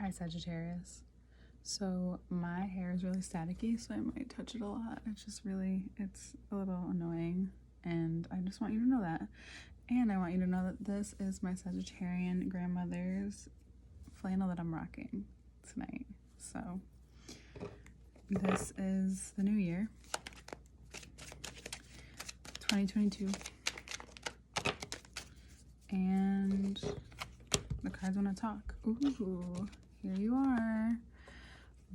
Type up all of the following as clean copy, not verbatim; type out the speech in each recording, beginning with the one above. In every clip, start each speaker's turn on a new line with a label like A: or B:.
A: Hi Sagittarius. So my hair is really staticky, so I might touch it a lot. It's a little annoying, and I just want you to know that. And I want you to know that this is my Sagittarian grandmother's flannel that I'm rocking tonight. So this is the new year, 2022. And the cards want to talk. Ooh, here you are.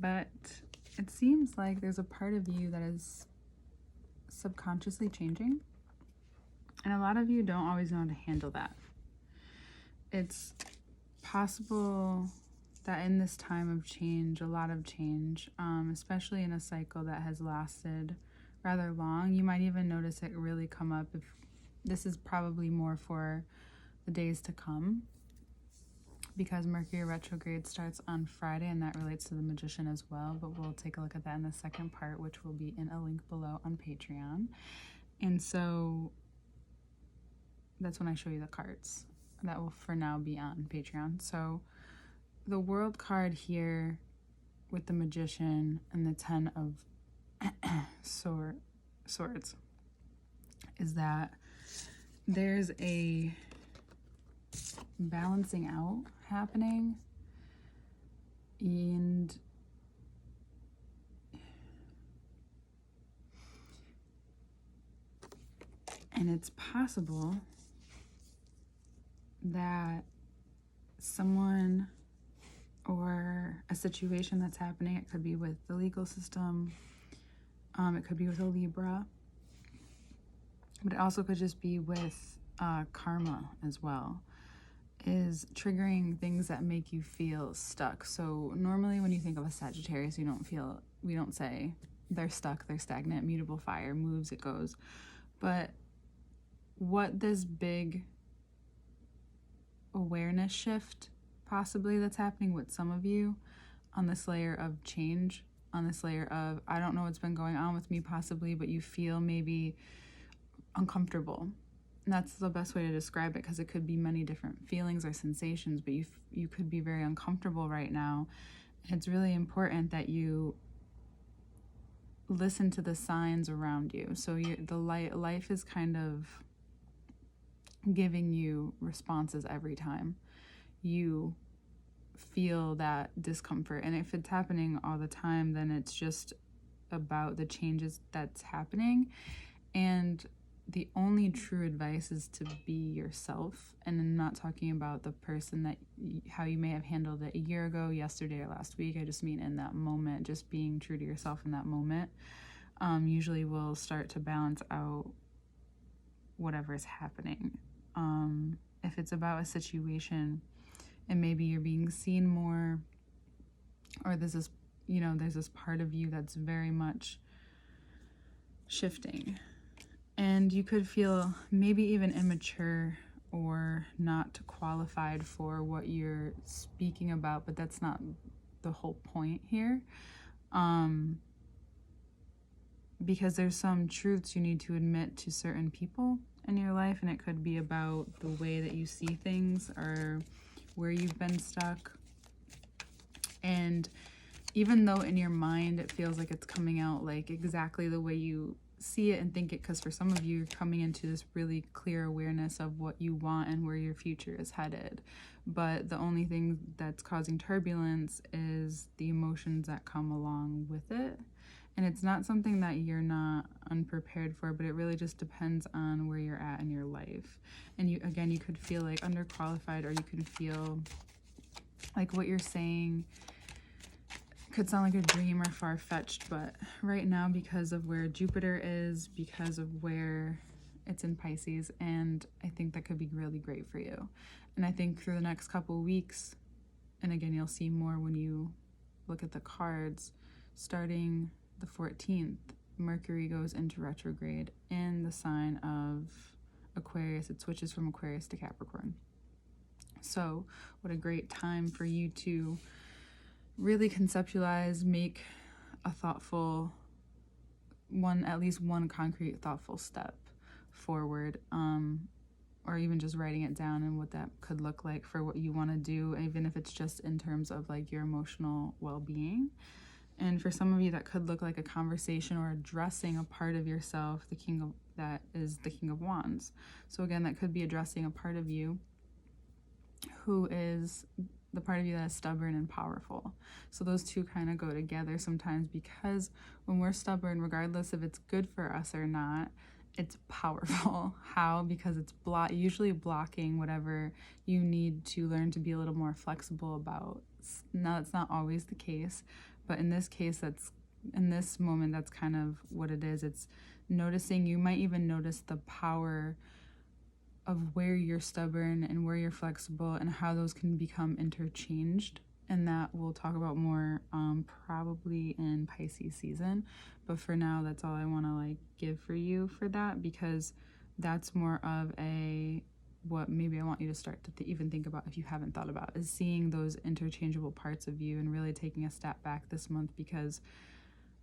A: But it seems like there's a part of you that is subconsciously changing. And a lot of you don't always know how to handle that. It's possible that in this time of change, a lot of change, especially in a cycle that has lasted rather long, you might even notice it really come up. If this is probably more for the days to come, because Mercury retrograde starts on Friday, and that relates to the Magician as well, but we'll take a look at that in the second part, which will be in a link below on Patreon. And so that's when I show you the cards. That will for now be on Patreon. So the World card here with the Magician and the Ten of Swords is that there's a balancing out happening, and it's possible that someone or a situation that's happening, it could be with the legal system, it could be with a Libra, but it also could just be with karma as well, is triggering things that make you feel stuck. So normally when you think of a Sagittarius, we don't say they're stuck, they're stagnant, mutable fire, moves, it goes. But what this big awareness shift possibly that's happening with some of you on this layer of change, on this layer of, I don't know what's been going on with me possibly, but you feel maybe uncomfortable. And that's the best way to describe it, because it could be many different feelings or sensations, but you could be very uncomfortable right now. It's really important that you listen to the signs around you. So life is kind of giving you responses every time you feel that discomfort. And if it's happening all the time, then it's just about the changes that's happening. And the only true advice is to be yourself. And I'm not talking about the person that how you may have handled it a year ago, yesterday, or last week. I just mean in that moment, just being true to yourself in that moment usually will start to balance out whatever is happening. If it's about a situation and maybe you're being seen more, or there's this part of you that's very much shifting, and you could feel maybe even immature or not qualified for what you're speaking about, but that's not the whole point here. Because there's some truths you need to admit to certain people in your life, and it could be about the way that you see things or where you've been stuck. And even though in your mind it feels like it's coming out like exactly the way you see it and think it, because for some of you, you're coming into this really clear awareness of what you want and where your future is headed. But the only thing that's causing turbulence is the emotions that come along with it. And it's not something that you're not unprepared for, but it really just depends on where you're at in your life. And you could feel like underqualified, or you could feel like what you're saying could sound like a dream or far-fetched, but right now, because of where Jupiter is, because of where it's in Pisces, and I think that could be really great for you. And I think through the next couple weeks, and again, you'll see more when you look at the cards, starting the 14th, Mercury goes into retrograde in the sign of Aquarius. It switches from Aquarius to Capricorn. So what a great time for you to really conceptualize, make a thoughtful at least one concrete thoughtful step forward, or even just writing it down and what that could look like for what you want to do, even if it's just in terms of like your emotional well-being. And for some of you, that could look like a conversation or addressing a part of yourself, that is the King of Wands. So again, that could be addressing a part of you who is the part of you that is stubborn and powerful. So those two kind of go together sometimes, because when we're stubborn, regardless if it's good for us or not, it's powerful. How? Because it's usually blocking whatever you need to learn to be a little more flexible about. Now, it's not always the case, but in this case, in this moment, that's kind of what it is. It's noticing, you might even notice the power of where you're stubborn and where you're flexible, and how those can become interchanged. And that we'll talk about more probably in Pisces season. But for now, that's all I want to like give for you for that, because that's more of what maybe I want you to start to even think about, if you haven't thought about, is seeing those interchangeable parts of you and really taking a step back this month, because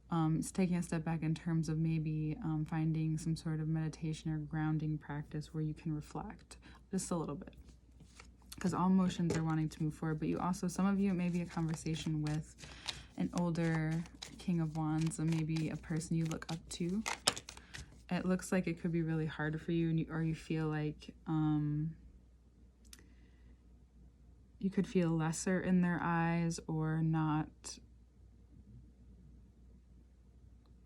A: it's taking a step back in terms of maybe finding some sort of meditation or grounding practice where you can reflect just a little bit, because all emotions are wanting to move forward. But you also, some of you, it may be a conversation with an older King of Wands, or maybe a person you look up to. It looks like it could be really hard for you, or you feel like you could feel lesser in their eyes, or not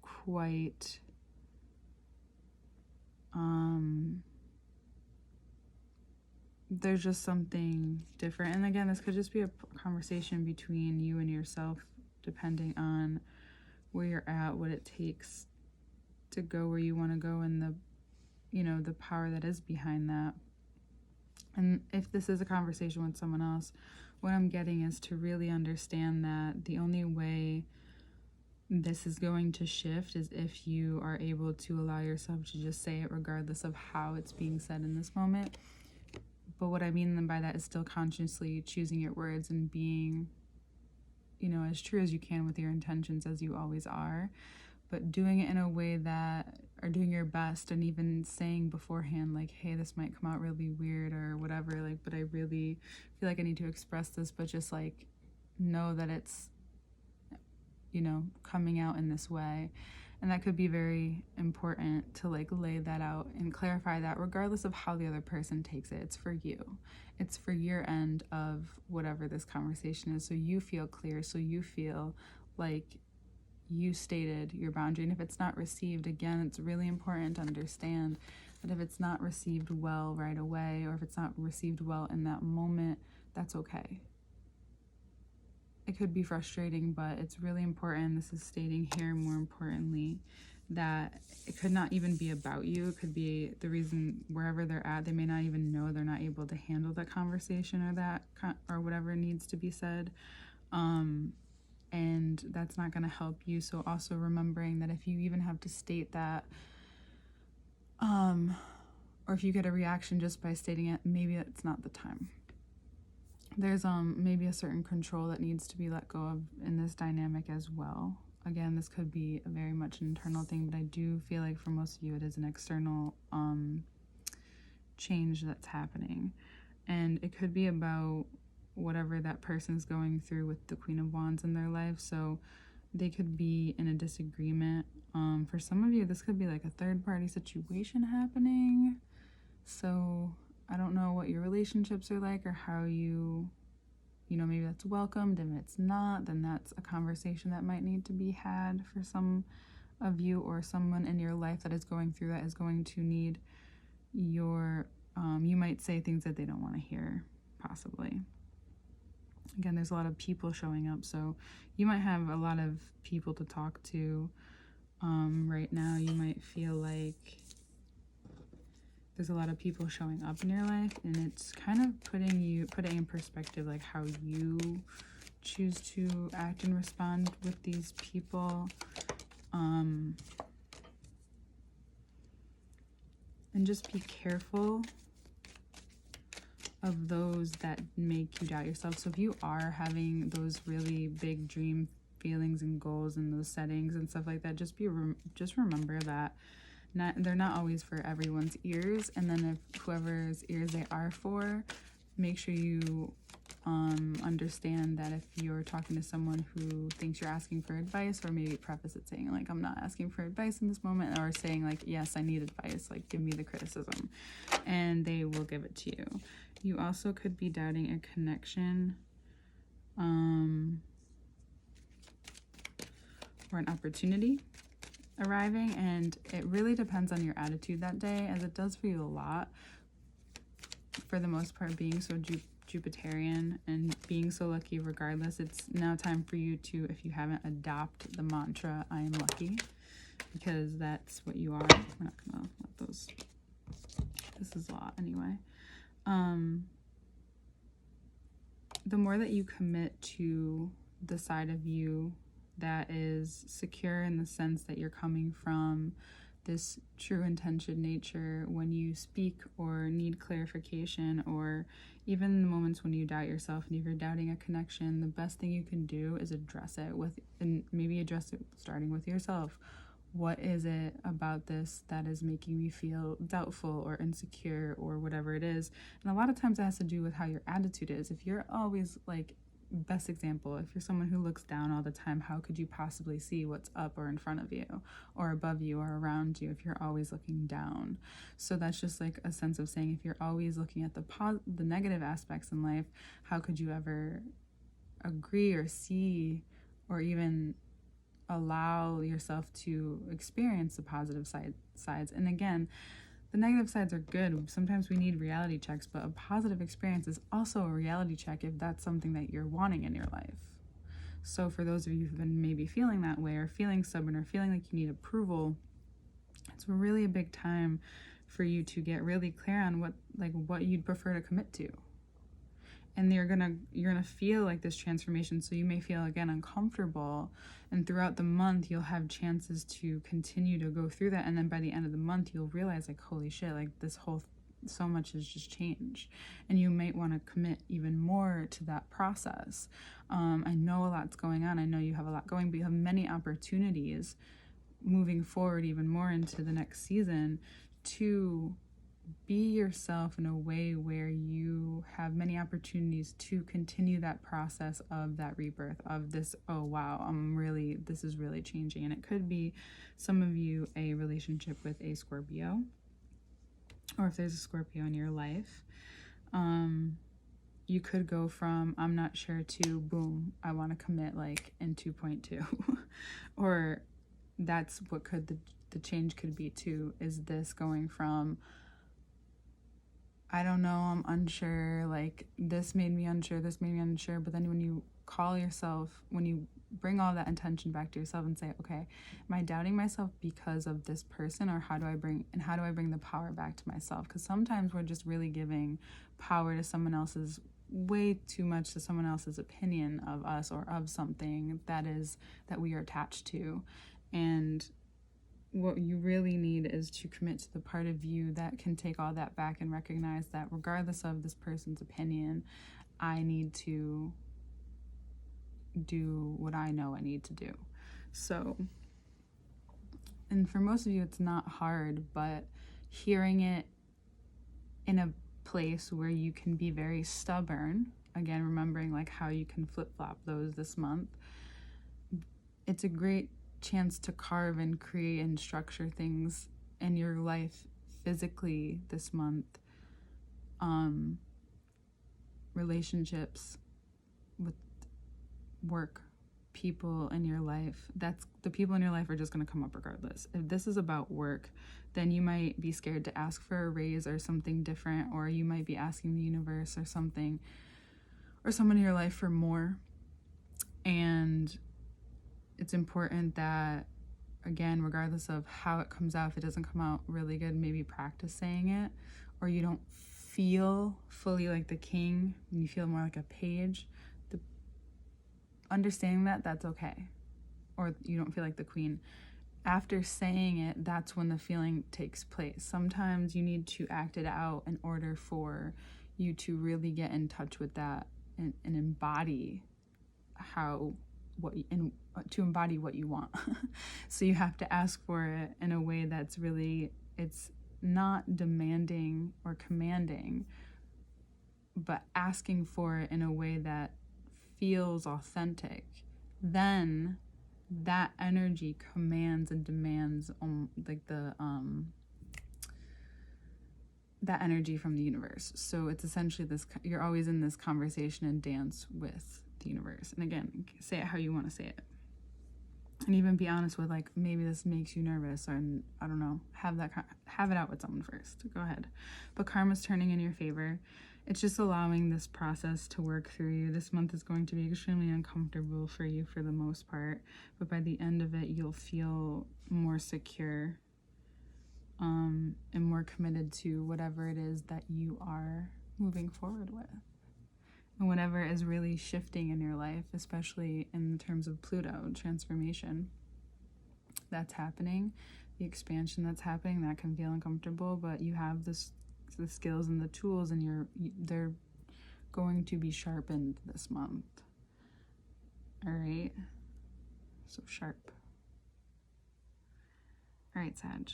A: quite there's just something different. And again, this could just be a conversation between you and yourself, depending on where you're at, what it takes to go where you want to go, and the power that is behind that. And if this is a conversation with someone else, what I'm getting is to really understand that the only way this is going to shift is if you are able to allow yourself to just say it, regardless of how it's being said in this moment. But what I mean by that is still consciously choosing your words and being, as true as you can with your intentions, as you always are, but doing it in a way that, or doing your best, and even saying beforehand, like, hey, this might come out really weird or whatever, like, but I really feel like I need to express this, but just like know that it's, coming out in this way. And that could be very important to like lay that out and clarify that, regardless of how the other person takes it. It's for you. It's for your end of whatever this conversation is. So you feel clear. So you feel like you stated your boundary. And if it's not received, again, it's really important to understand that if it's not received well right away, or if it's not received well in that moment, that's okay. It could be frustrating, but it's really important. This is stating here, more importantly, that it could not even be about you. It could be the reason wherever they're at, they may not even know, they're not able to handle that conversation or whatever needs to be said. And that's not going to help you. So also remembering that if you even have to state that, or if you get a reaction just by stating it, maybe it's not the time. There's maybe a certain control that needs to be let go of in this dynamic as well. Again, this could be very much an internal thing, but I do feel like for most of you it is an external change that's happening. And it could be about whatever that person's going through with the Queen of Wands in their life. So they could be in a disagreement. For some of you, this could be like a third-party situation happening. So I don't know what your relationships are like, or how maybe that's welcomed. If it's not, then that's a conversation that might need to be had for some of you, or someone in your life that is going through that is going to need you might say things that they don't want to hear, possibly. Again, there's a lot of people showing up, so you might have a lot of people to talk to right now. You might feel like there's a lot of people showing up in your life, and it's kind of putting in perspective like how you choose to act and respond with these people. And just be careful of those that make you doubt yourself. So if you are having those really big dream feelings and goals and those settings and stuff like that, just remember that they're not always for everyone's ears. And then if whoever's ears they are for, make sure you understand that if you're talking to someone who thinks you're asking for advice, or maybe preface it saying like, I'm not asking for advice in this moment, or saying like, yes, I need advice, like give me the criticism, and they will give it to you. You also could be doubting a connection or an opportunity arriving, and it really depends on your attitude that day, as it does for you a lot, for the most part, being so Jupiterian and being so lucky regardless. It's now time for you to, if you haven't, adopt the mantra, I am lucky, because that's what you are. We're not gonna let those, this is a lot anyway. The more that you commit to the side of you that is secure, in the sense that you're coming from this true intention nature, when you speak or need clarification, or even in the moments when you doubt yourself and if you're doubting a connection, the best thing you can do is address it with, and maybe address it starting with yourself. What is it about this that is making me feel doubtful or insecure or whatever it is? And a lot of times it has to do with how your attitude is. If you're always like, best example, if you're someone who looks down all the time, how could you possibly see what's up or in front of you or above you or around you if you're always looking down? So that's just like a sense of saying, if you're always looking at the negative aspects in life, how could you ever agree or see or even allow yourself to experience the positive sides? And again, the negative sides are good. Sometimes we need reality checks, but a positive experience is also a reality check if that's something that you're wanting in your life. So for those of you who've been maybe feeling that way, or feeling stubborn, or feeling like you need approval, it's really a big time for you to get really clear on what you'd prefer to commit to. And you're gonna feel like this transformation. So you may feel again uncomfortable, and throughout the month you'll have chances to continue to go through that, and then by the end of the month you'll realize like, holy shit, like this whole so much has just changed, and you might want to commit even more to that process. I know a lot's going on. I know you have a lot going, but you have many opportunities moving forward, even more into the next season, to be yourself in a way where you have many opportunities to continue that process of that rebirth, of this, oh wow, this is really changing. And it could be, some of you, a relationship with a Scorpio, or if there's a Scorpio in your life, you could go from I'm not sure to boom, I want to commit like in 2.2 or that's what could the change could be too, is this going from I don't know, I'm unsure, like this made me unsure, but then when you call yourself, when you bring all that intention back to yourself and say, okay, am I doubting myself because of this person, or how do I bring the power back to myself? Because sometimes we're just really giving power to someone else's, way too much to someone else's opinion of us or of something that we are attached to. And what you really need is to commit to the part of you that can take all that back and recognize that regardless of this person's opinion, I need to do what I know I need to do. So, and for most of you it's not hard, but hearing it in a place where you can be very stubborn, again remembering like how you can flip-flop those this month, it's a great chance to carve and create and structure things in your life physically this month. Relationships with work, people in your life, that's the people in your life are just going to come up regardless. If this is about work, then you might be scared to ask for a raise or something different, or you might be asking the universe or something, or someone in your life for more. And it's important that, again, regardless of how it comes out, if it doesn't come out really good, maybe practice saying it, or you don't feel fully like the king, and you feel more like a page, understanding that that's okay. Or you don't feel like the queen. After saying it, that's when the feeling takes place. Sometimes you need to act it out in order for you to really get in touch with that and embody how to embody what you want. So you have to ask for it in a way that's really, it's not demanding or commanding, but asking for it in a way that feels authentic. Then that energy commands and demands that energy from the universe. So it's essentially this, you're always in this conversation and dance with the universe. And again, say it how you want to say it. And even be honest with, like, maybe this makes you nervous, or I don't know, have it out with someone first. Go ahead. But karma's turning in your favor. It's just allowing this process to work through you. This month is going to be extremely uncomfortable for you for the most part, but by the end of it, you'll feel more secure, and more committed to whatever it is that you are moving forward with. And whatever is really shifting in your life, especially in terms of Pluto transformation that's happening, the expansion that's happening, that can feel uncomfortable, but you have the skills and the tools, and they're going to be sharpened this month. All right, so sharp. All right, Sag.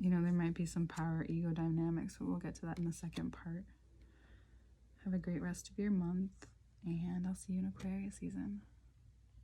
A: You know, there might be some power ego dynamics, but we'll get to that in the second part. Have a great rest of your month, and I'll see you in Aquarius season.